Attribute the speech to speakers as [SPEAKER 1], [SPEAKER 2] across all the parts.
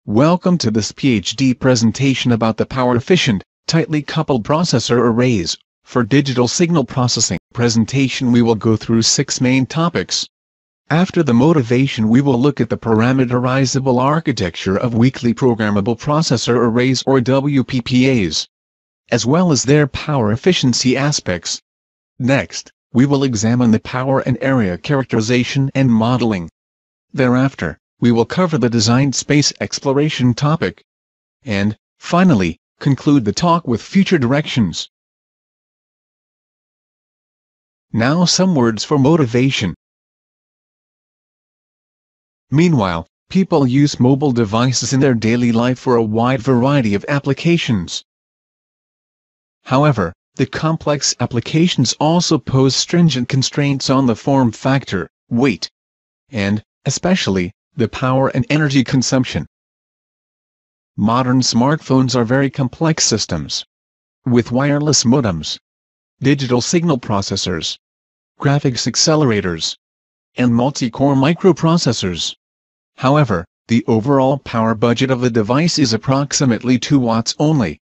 [SPEAKER 1] Welcome to this PhD presentation about the power-efficient, tightly coupled processor arrays. For digital signal processing presentation we will go through 6 main topics. After the motivation we will look at the parameterizable architecture of weakly programmable processor arrays or WPPAs, as well as their power efficiency aspects. Next, we will examine the power and area characterization and modeling. Thereafter, we will cover the designed space exploration topic. And, finally, conclude the talk with future directions. Now some words for motivation. Meanwhile, people use mobile devices in their daily life for a wide variety of applications. However, the complex applications also pose stringent constraints on the form factor, weight, and, especially, the power and energy consumption. Modern smartphones are very complex systems, with wireless modems, digital signal processors, graphics accelerators, and multi-core microprocessors. However, the overall power budget of the device is approximately 2 watts only.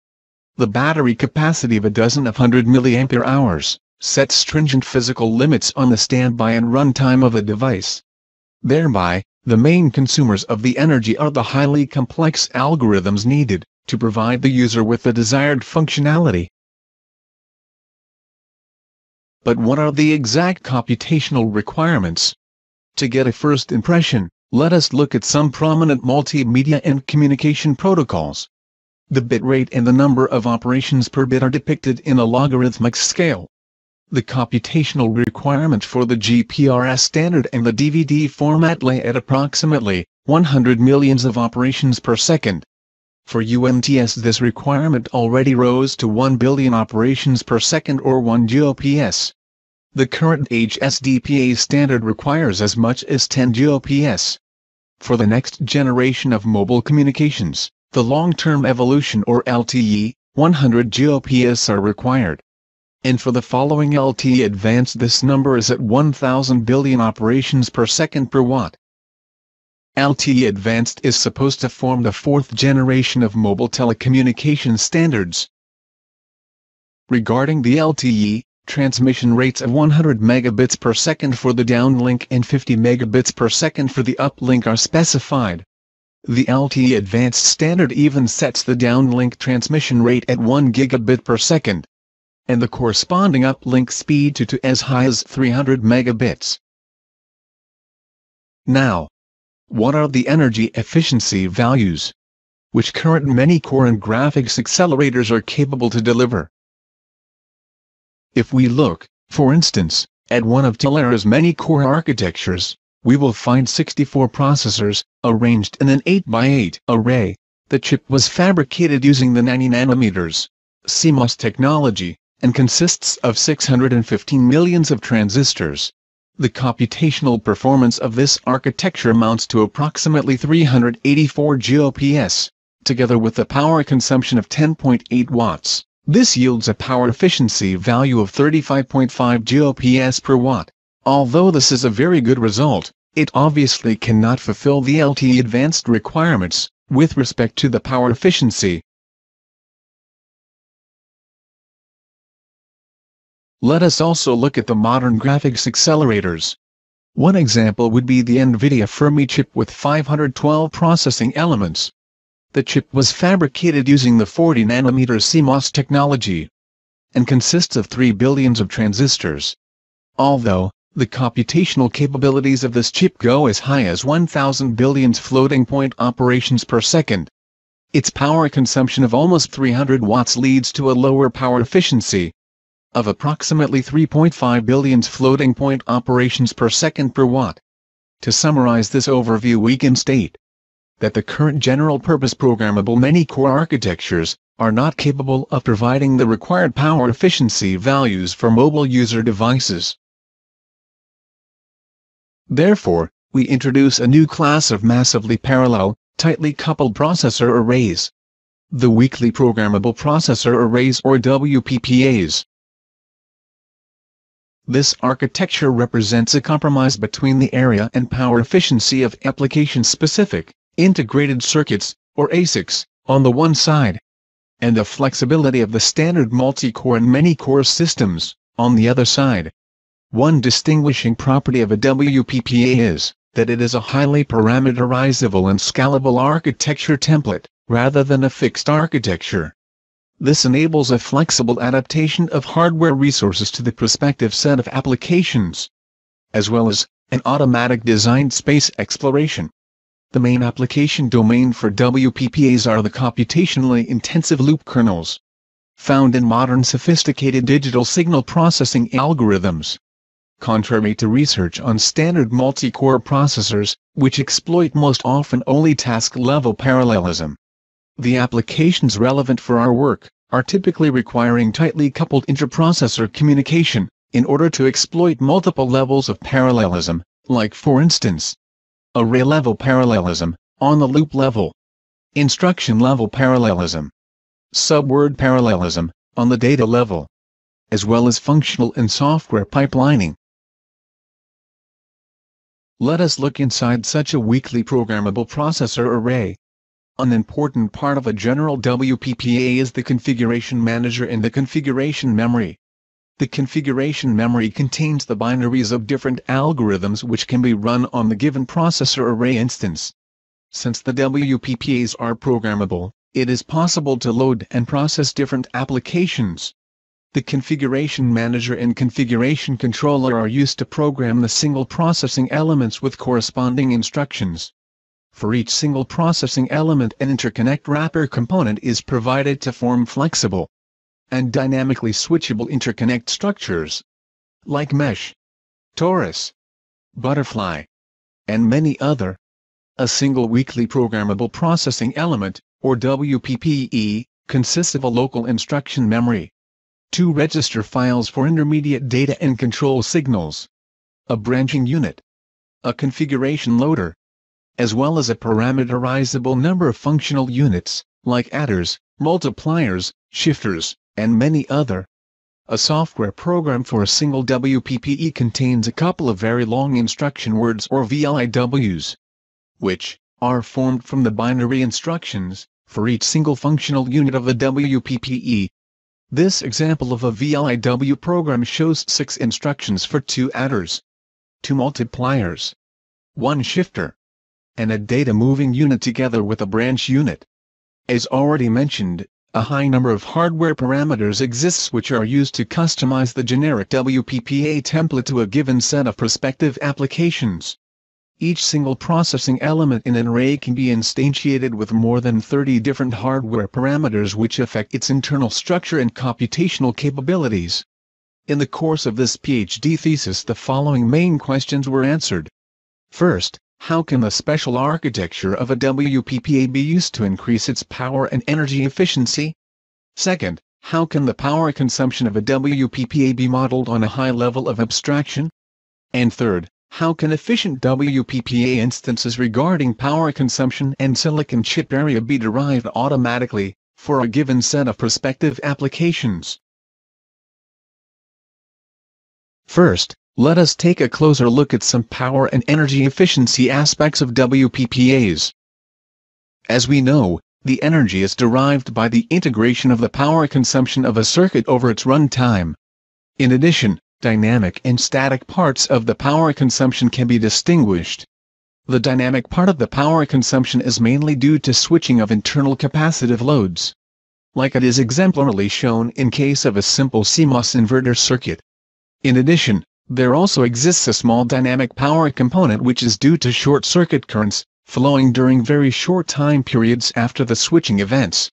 [SPEAKER 1] The battery capacity of a dozen of 100 mAh sets stringent physical limits on the standby and runtime of the device. Thereby, the main consumers of the energy are the highly complex algorithms needed to provide the user with the desired functionality. But what are the exact computational requirements? To get a first impression, let us look at some prominent multimedia and communication protocols. The bitrate and the number of operations per bit are depicted in a logarithmic scale. The computational requirement for the GPRS standard and the DVD format lay at approximately 100 millions of operations per second. For UMTS this requirement already rose to 1 billion operations per second or 1 GOPS. The current HSDPA standard requires as much as 10 GOPS. For the next generation of mobile communications, the long-term evolution or LTE, 100 GOPS are required. And for the following LTE advanced this number is at 1000 billion operations per second per watt. LTE advanced is supposed to form the 4th generation of mobile telecommunication standards. Regarding the LTE, transmission rates of 100 megabits per second for the downlink and 50 megabits per second for the uplink are specified. The LTE advanced standard even sets the downlink transmission rate at 1 gigabit per second, and the corresponding uplink speed to as high as 300 megabits. Now, what are the energy efficiency values, which current many core and graphics accelerators are capable to deliver? If we look, for instance, at one of Telera's many core architectures, we will find 64 processors, arranged in an 8x8 array. The chip was fabricated using the 90 nanometers CMOS technology, and consists of 615 millions of transistors. The computational performance of this architecture amounts to approximately 384 GOPS, together with the power consumption of 10.8 watts. This yields a power efficiency value of 35.5 GOPS per watt. Although this is a very good result, it obviously cannot fulfill the LTE advanced requirements with respect to the power efficiency. Let us also look at the modern graphics accelerators. One example would be the NVIDIA Fermi chip with 512 processing elements. The chip was fabricated using the 40 nanometer CMOS technology, and consists of 3 billions of transistors. Although, the computational capabilities of this chip go as high as 1000 billions floating point operations per second. Its power consumption of almost 300 watts leads to a lower power efficiency of approximately 3.5 billions floating point operations per second per watt. To summarize this overview we can state that the current general-purpose programmable many-core architectures are not capable of providing the required power efficiency values for mobile user devices. Therefore, we introduce a new class of massively parallel, tightly coupled processor arrays, the weakly programmable processor arrays or WPPAs. This architecture represents a compromise between the area and power efficiency of application-specific, integrated circuits, or ASICs, on the one side, and the flexibility of the standard multi-core and many-core systems, on the other side. One distinguishing property of a WPPA is that it is a highly parameterizable and scalable architecture template, rather than a fixed architecture. This enables a flexible adaptation of hardware resources to the prospective set of applications, as well as an automatic design space exploration. The main application domain for WPPAs are the computationally intensive loop kernels, found in modern sophisticated digital signal processing algorithms. Contrary to research on standard multi-core processors, which exploit most often only task-level parallelism, the applications relevant for our work are typically requiring tightly coupled interprocessor communication in order to exploit multiple levels of parallelism, like for instance, array-level parallelism, on-the-loop level, instruction-level parallelism, subword parallelism, on the data level, as well as functional and software pipelining. Let us look inside such a weakly programmable processor array. An important part of a general WPPA is the configuration manager and the configuration memory. The configuration memory contains the binaries of different algorithms which can be run on the given processor array instance. Since the WPPAs are programmable, it is possible to load and process different applications. The configuration manager and configuration controller are used to program the single processing elements with corresponding instructions. For each single processing element, an interconnect wrapper component is provided to form flexible and dynamically switchable interconnect structures, like mesh, torus, butterfly, and many other. A single weakly programmable processing element, or WPPE, consists of a local instruction memory, 2 register files for intermediate data and control signals, a branching unit, a configuration loader, as well as a parameterizable number of functional units, like adders, multipliers, shifters, and many other. A software program for a single WPPE contains a couple of very long instruction words or VIWs, which are formed from the binary instructions for each single functional unit of a WPPE. This example of a VIW program shows 6 instructions for 2 adders, 2 multipliers, 1 shifter, and a data moving unit together with a branch unit. As already mentioned, a high number of hardware parameters exists which are used to customize the generic WPPA template to a given set of prospective applications. Each single processing element in an array can be instantiated with more than 30 different hardware parameters which affect its internal structure and computational capabilities. In the course of this PhD thesis, the following main questions were answered. First, how can the special architecture of a WPPA be used to increase its power and energy efficiency? Second, how can the power consumption of a WPPA be modeled on a high level of abstraction? And third, how can efficient WPPA instances regarding power consumption and silicon chip area be derived automatically for a given set of prospective applications? First, let us take a closer look at some power and energy efficiency aspects of WPPAs. As we know, the energy is derived by the integration of the power consumption of a circuit over its runtime. In addition, dynamic and static parts of the power consumption can be distinguished. The dynamic part of the power consumption is mainly due to switching of internal capacitive loads, like it is exemplarily shown in case of a simple CMOS inverter circuit. In addition, there also exists a small dynamic power component which is due to short-circuit currents, flowing during very short time periods after the switching events.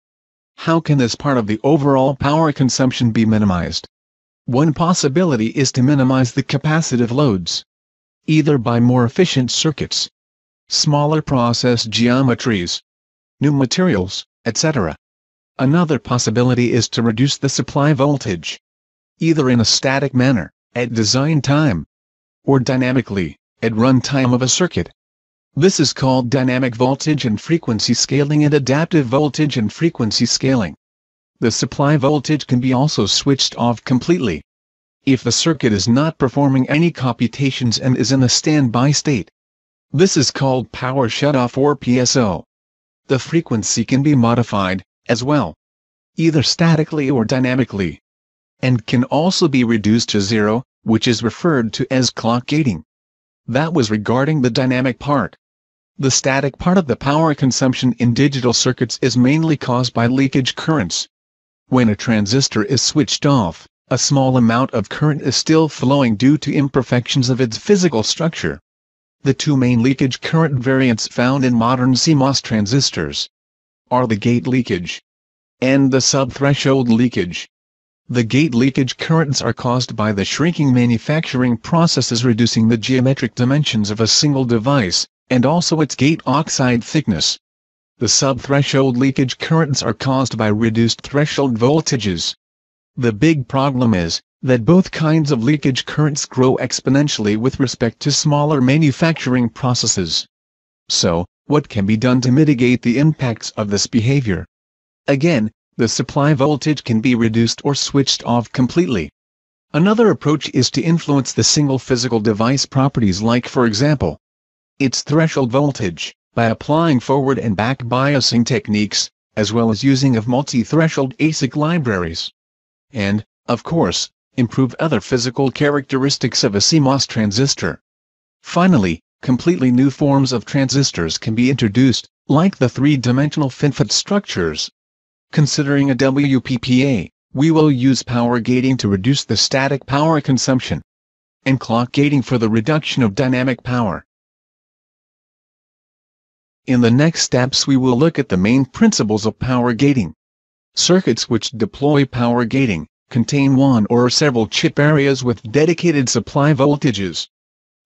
[SPEAKER 1] How can this part of the overall power consumption be minimized? One possibility is to minimize the capacitive loads, either by more efficient circuits, smaller process geometries, new materials, etc. Another possibility is to reduce the supply voltage, either in a static manner, at design time, or dynamically, at runtime of a circuit. This is called dynamic voltage and frequency scaling and adaptive voltage and frequency scaling. The supply voltage can be also switched off completely if the circuit is not performing any computations and is in a standby state. This is called power shutoff or PSO. the frequency can be modified, as well, either statically or dynamically, and can also be reduced to zero, which is referred to as clock gating. That was regarding the dynamic part. The static part of the power consumption in digital circuits is mainly caused by leakage currents. When a transistor is switched off, a small amount of current is still flowing due to imperfections of its physical structure. The two main leakage current variants found in modern CMOS transistors are the gate leakage and the subthreshold leakage. The gate leakage currents are caused by the shrinking manufacturing processes reducing the geometric dimensions of a single device, and also its gate oxide thickness. The subthreshold leakage currents are caused by reduced threshold voltages. The big problem is that both kinds of leakage currents grow exponentially with respect to smaller manufacturing processes. So, what can be done to mitigate the impacts of this behavior? Again, the supply voltage can be reduced or switched off completely. Another approach is to influence the single physical device properties, like, for example, its threshold voltage, by applying forward and back biasing techniques, as well as using of multi-threshold ASIC libraries. And, of course, improve other physical characteristics of a CMOS transistor. Finally, completely new forms of transistors can be introduced, like the three-dimensional FinFET structures. Considering a WPPA, we will use power gating to reduce the static power consumption, and clock gating for the reduction of dynamic power. In the next steps we will look at the main principles of power gating. Circuits which deploy power gating contain one or several chip areas with dedicated supply voltages.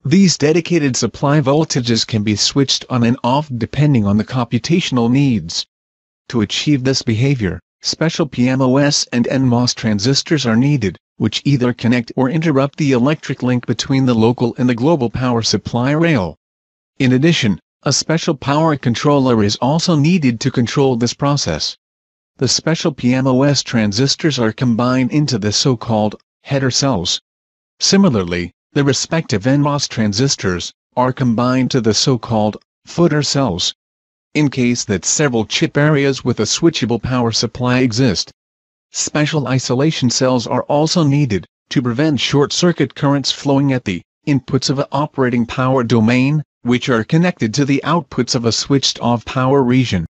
[SPEAKER 1] These dedicated supply voltages can be switched on and off depending on the computational needs. To achieve this behavior, special PMOS and NMOS transistors are needed, which either connect or interrupt the electric link between the local and the global power supply rail. In addition, a special power controller is also needed to control this process. The special PMOS transistors are combined into the so-called header cells. Similarly, the respective NMOS transistors are combined to the so-called footer cells. In case that several chip areas with a switchable power supply exist, special isolation cells are also needed to prevent short-circuit currents flowing at the inputs of an operating power domain, which are connected to the outputs of a switched-off power region.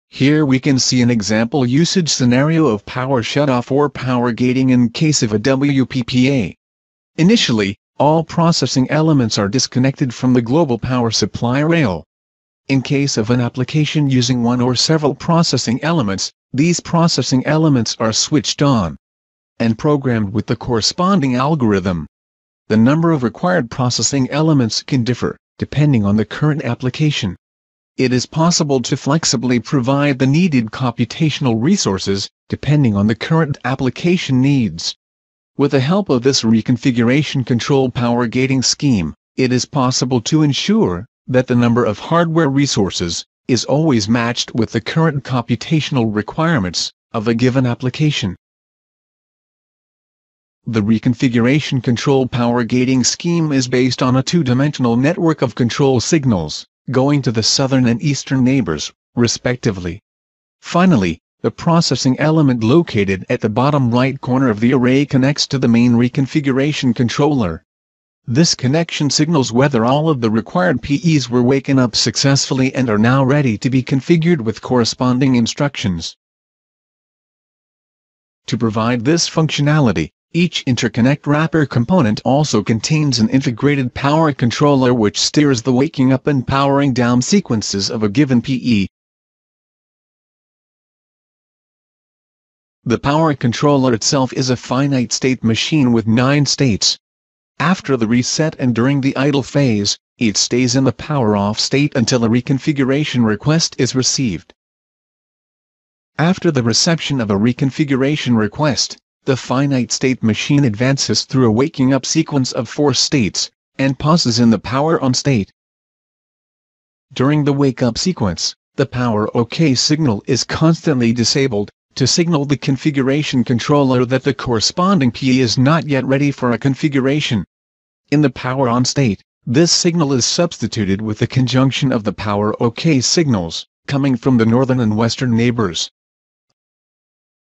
[SPEAKER 1] Here we can see an example usage scenario of power shutoff or power gating in case of a WPPA. Initially, all processing elements are disconnected from the global power supply rail. In case of an application using one or several processing elements, these processing elements are switched on and programmed with the corresponding algorithm. The number of required processing elements can differ, depending on the current application. It is possible to flexibly provide the needed computational resources, depending on the current application needs. With the help of this reconfiguration control power gating scheme, it is possible to ensure that the number of hardware resources is always matched with the current computational requirements of a given application. The reconfiguration control power gating scheme is based on a two-dimensional network of control signals, going to the southern and eastern neighbors, respectively. Finally, the processing element located at the bottom right corner of the array connects to the main reconfiguration controller. This connection signals whether all of the required PEs were waken up successfully and are now ready to be configured with corresponding instructions. To provide this functionality, each interconnect wrapper component also contains an integrated power controller which steers the waking up and powering down sequences of a given PE. The power controller itself is a finite-state machine with 9 states. After the reset and during the idle phase, it stays in the power-off state until a reconfiguration request is received. After the reception of a reconfiguration request, the finite-state machine advances through a waking-up sequence of 4 states, and pauses in the power-on state. During the wake-up sequence, the power OK signal is constantly disabled, to signal the configuration controller that the corresponding PE is not yet ready for a configuration. In the power-on state, this signal is substituted with the conjunction of the power OK signals, coming from the northern and western neighbors.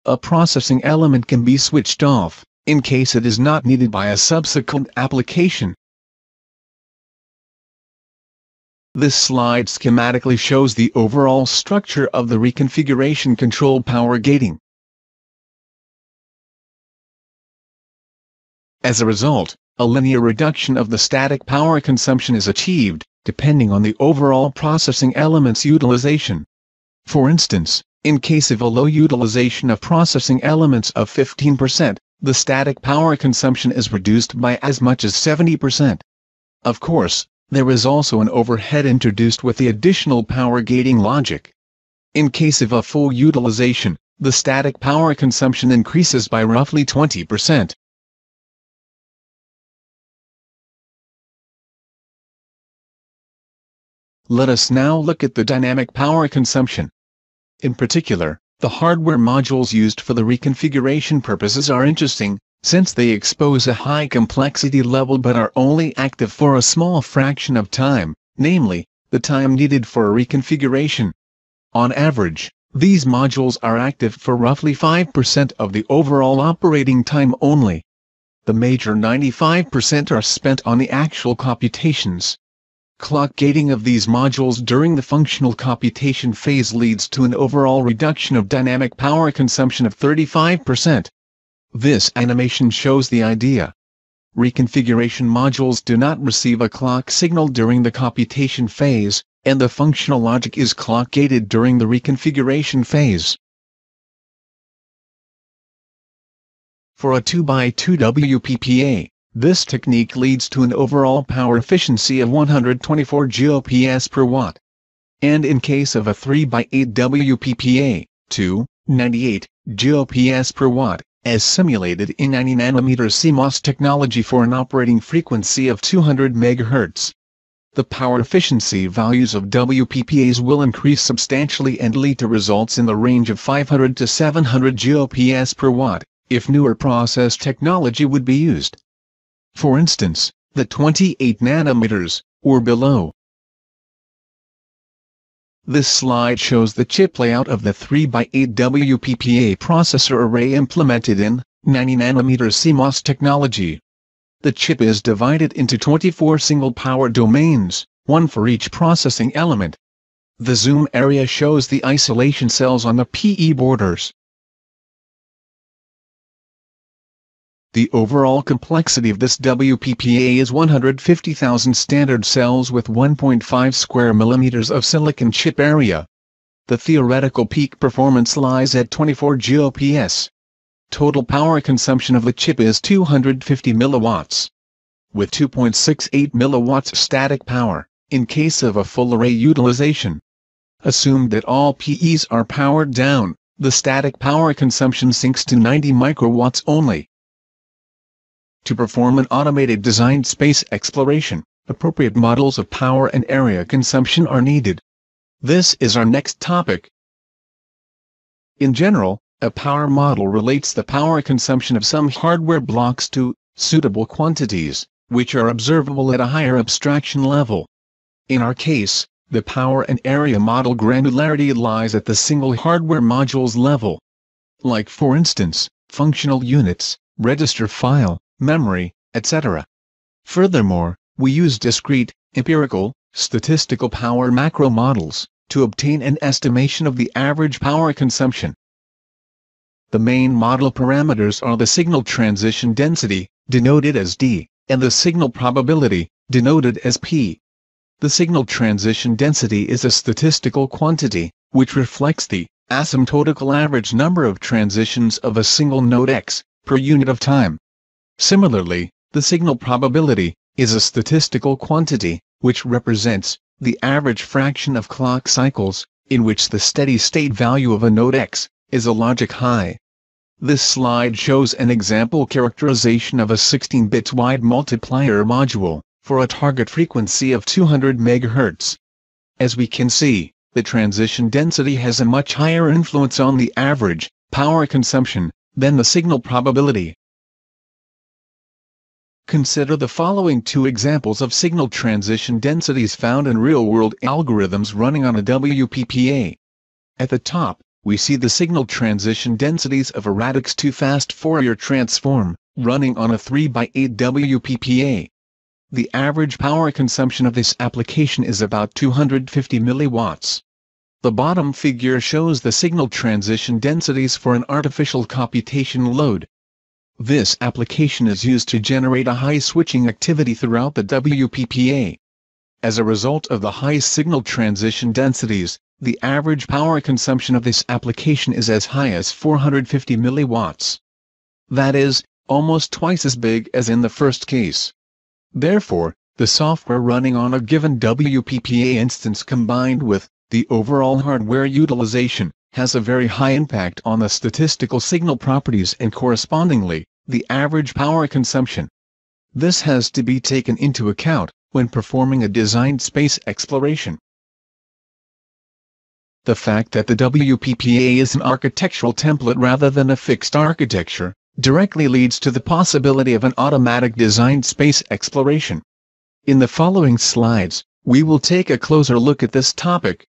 [SPEAKER 1] A processing element can be switched off, in case it is not needed by a subsequent application. This slide schematically shows the overall structure of the reconfiguration control power gating. As a result, a linear reduction of the static power consumption is achieved, depending on the overall processing element's utilization. For instance, in case of a low utilization of processing elements of 15%, the static power consumption is reduced by as much as 70%. Of course, there is also an overhead introduced with the additional power gating logic. In case of a full utilization, the static power consumption increases by roughly 20%. Let us now look at the dynamic power consumption. In particular, the hardware modules used for the reconfiguration purposes are interesting, since they expose a high complexity level but are only active for a small fraction of time, namely, the time needed for a reconfiguration. On average, these modules are active for roughly 5% of the overall operating time only. The major 95% are spent on the actual computations. Clock gating of these modules during the functional computation phase leads to an overall reduction of dynamic power consumption of 35%. This animation shows the idea. Reconfiguration modules do not receive a clock signal during the computation phase, and the functional logic is clock gated during the reconfiguration phase. For a 2x2 WPPA, this technique leads to an overall power efficiency of 124 GOPS per watt. And in case of a 3x8 WPPA, 298 GOPS per watt, as simulated in 90 nm CMOS technology for an operating frequency of 200 MHz. The power efficiency values of WPPAs will increase substantially and lead to results in the range of 500 to 700 GOPS per watt, if newer process technology would be used. For instance, the 28 nanometers, or below. This slide shows the chip layout of the 3x8 WPPA processor array implemented in 90 nanometer CMOS technology. The chip is divided into 24 single power domains, one for each processing element. The zoom area shows the isolation cells on the PE borders. The overall complexity of this WPPA is 150,000 standard cells with 1.5 square millimeters of silicon chip area. The theoretical peak performance lies at 24 GOPS. Total power consumption of the chip is 250 milliwatts. With 2.68 milliwatts static power, in case of a full array utilization. Assumed that all PEs are powered down, the static power consumption sinks to 90 microwatts only. To perform an automated designed space exploration, appropriate models of power and area consumption are needed. This is our next topic. In general, a power model relates the power consumption of some hardware blocks to suitable quantities, which are observable at a higher abstraction level. In our case, the power and area model granularity lies at the single hardware module's level. Like for instance, functional units, register file, memory, etc. Furthermore, we use discrete, empirical, statistical power macro models to obtain an estimation of the average power consumption. The main model parameters are the signal transition density, denoted as D, and the signal probability, denoted as P. The signal transition density is a statistical quantity, which reflects the asymptotical average number of transitions of a single node X per unit of time. Similarly, the signal probability is a statistical quantity, which represents the average fraction of clock cycles, in which the steady-state value of a node X is a logic high. This slide shows an example characterization of a 16-bit wide multiplier module, for a target frequency of 200 MHz. As we can see, the transition density has a much higher influence on the average power consumption than the signal probability. Consider the following two examples of signal transition densities found in real-world algorithms running on a WPPA. At the top, we see the signal transition densities of a radix 2 fast Fourier transform, running on a 3x8 WPPA. The average power consumption of this application is about 250 milliwatts. The bottom figure shows the signal transition densities for an artificial computation load. This application is used to generate a high switching activity throughout the WPPA. As a result of the high signal transition densities, the average power consumption of this application is as high as 450 milliwatts. That is, almost twice as big as in the first case. Therefore, the software running on a given WPPA instance combined with the overall hardware utilization has a very high impact on the statistical signal properties and correspondingly, the average power consumption. This has to be taken into account when performing a designed space exploration. The fact that the WPPA is an architectural template rather than a fixed architecture, directly leads to the possibility of an automatic designed space exploration. In the following slides, we will take a closer look at this topic.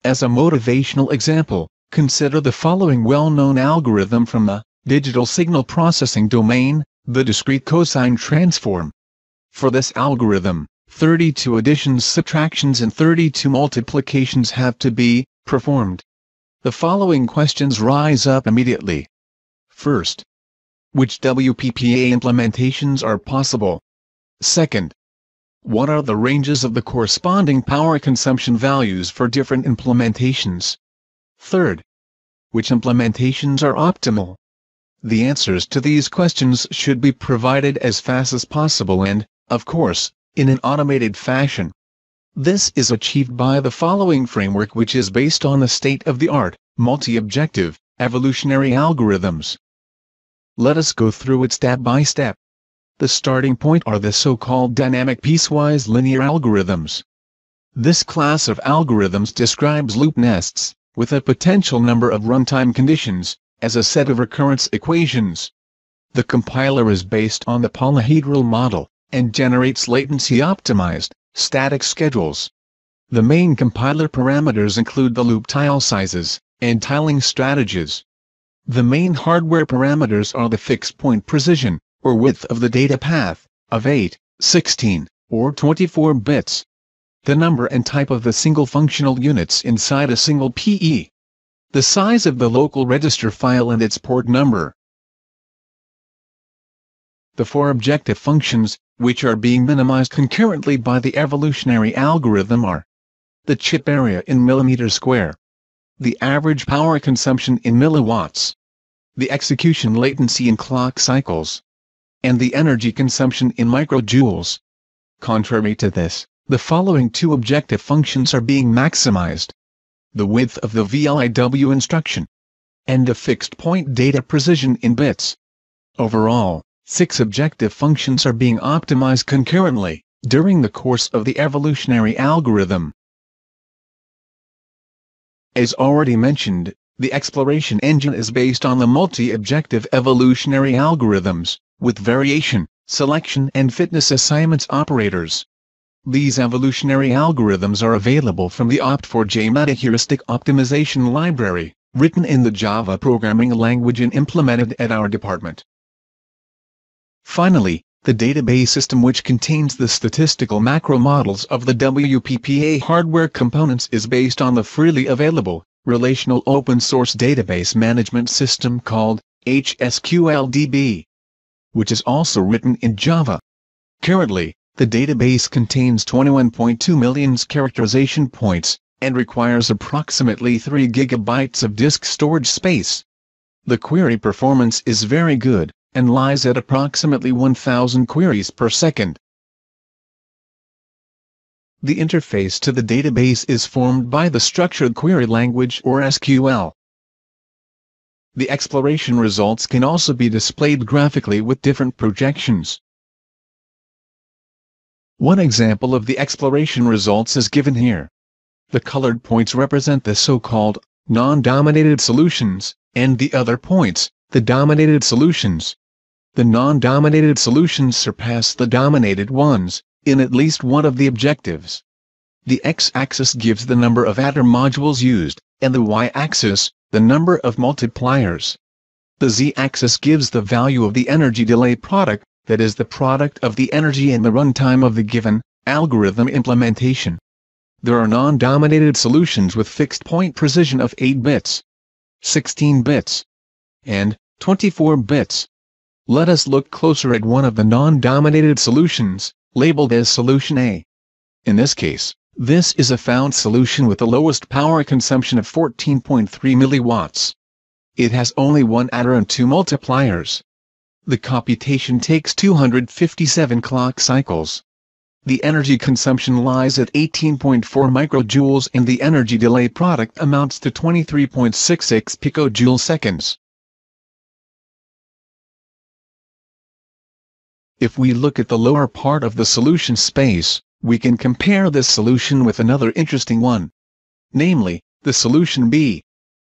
[SPEAKER 1] As a motivational example, consider the following well-known algorithm from the digital signal processing domain, the discrete cosine transform. For this algorithm, 32 additions, subtractions and 32 multiplications have to be performed. The following questions rise up immediately. First, which WPPA implementations are possible? Second, what are the ranges of the corresponding power consumption values for different implementations? Third, which implementations are optimal? The answers to these questions should be provided as fast as possible and, of course, in an automated fashion. This is achieved by the following framework, which is based on the state-of-the-art, multi-objective, evolutionary algorithms. Let us go through it step by step. The starting point are the so-called dynamic piecewise linear algorithms. This class of algorithms describes loop nests, with a potential number of runtime conditions, as a set of recurrence equations. The compiler is based on the polyhedral model, and generates latency-optimized, static schedules. The main compiler parameters include the loop tile sizes, and tiling strategies. The main hardware parameters are the fixed point precision, or width of the data path, of 8, 16, or 24 bits. The number and type of the single functional units inside a single PE. The size of the local register file and its port number. The four objective functions, which are being minimized concurrently by the evolutionary algorithm, are the chip area in millimeters square, the average power consumption in milliwatts, the execution latency in clock cycles, and the energy consumption in microjoules. Contrary to this, the following two objective functions are being maximized: the width of the VLIW instruction, and the fixed point data precision in bits. Overall, 6 objective functions are being optimized concurrently, during the course of the evolutionary algorithm. As already mentioned, the exploration engine is based on the multi-objective evolutionary algorithms, with variation, selection and fitness assignments operators. These evolutionary algorithms are available from the opt4j metaheuristic optimization library, written in the Java programming language and implemented at our department. Finally, the database system, which contains the statistical macro models of the WPPA hardware components, is based on the freely available, relational open-source database management system called HSQLDB, which is also written in Java. Currently, the database contains 21.2 million characterization points, and requires approximately 3 GB of disk storage space. The query performance is very good, and lies at approximately 1,000 queries per second. The interface to the database is formed by the structured query language, or SQL. The exploration results can also be displayed graphically with different projections. One example of the exploration results is given here. The colored points represent the so-called non-dominated solutions, and the other points, the dominated solutions. The non-dominated solutions surpass the dominated ones in at least one of the objectives. The x-axis gives the number of adder modules used, and the y-axis, the number of multipliers. The z-axis gives the value of the energy delay product, that is the product of the energy and the runtime of the given algorithm implementation. There are non-dominated solutions with fixed point precision of 8 bits, 16 bits, and 24 bits. Let us look closer at one of the non-dominated solutions, labeled as Solution A. In this case, this is a found solution with the lowest power consumption of 14.3 milliwatts. It has only one adder and 2 multipliers. The computation takes 257 clock cycles. The energy consumption lies at 18.4 microjoules and the energy delay product amounts to 23.66 picojoule seconds. If we look at the lower part of the solution space, we can compare this solution with another interesting one. Namely, the solution B.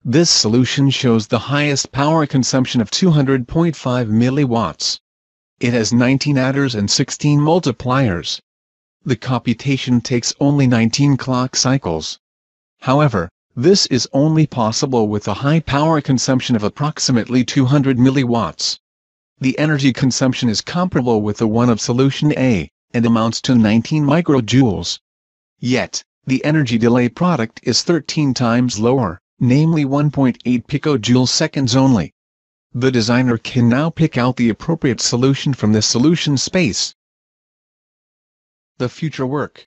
[SPEAKER 1] This solution shows the highest power consumption of 200.5 milliwatts. It has 19 adders and 16 multipliers. The computation takes only 19 clock cycles. However, this is only possible with a high power consumption of approximately 200 milliwatts. The energy consumption is comparable with the one of solution A, and amounts to 19 microjoules. Yet, the energy delay product is 13 times lower, namely 1.8 picojoule seconds only. The designer can now pick out the appropriate solution from this solution space. The future work.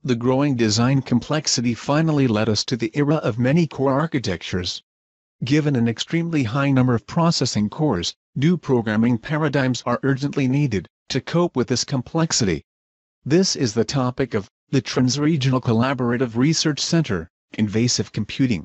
[SPEAKER 1] The growing design complexity finally led us to the era of many core architectures. Given an extremely high number of processing cores, new programming paradigms are urgently needed to cope with this complexity. This is the topic of the Transregional Collaborative Research Center, Invasive Computing.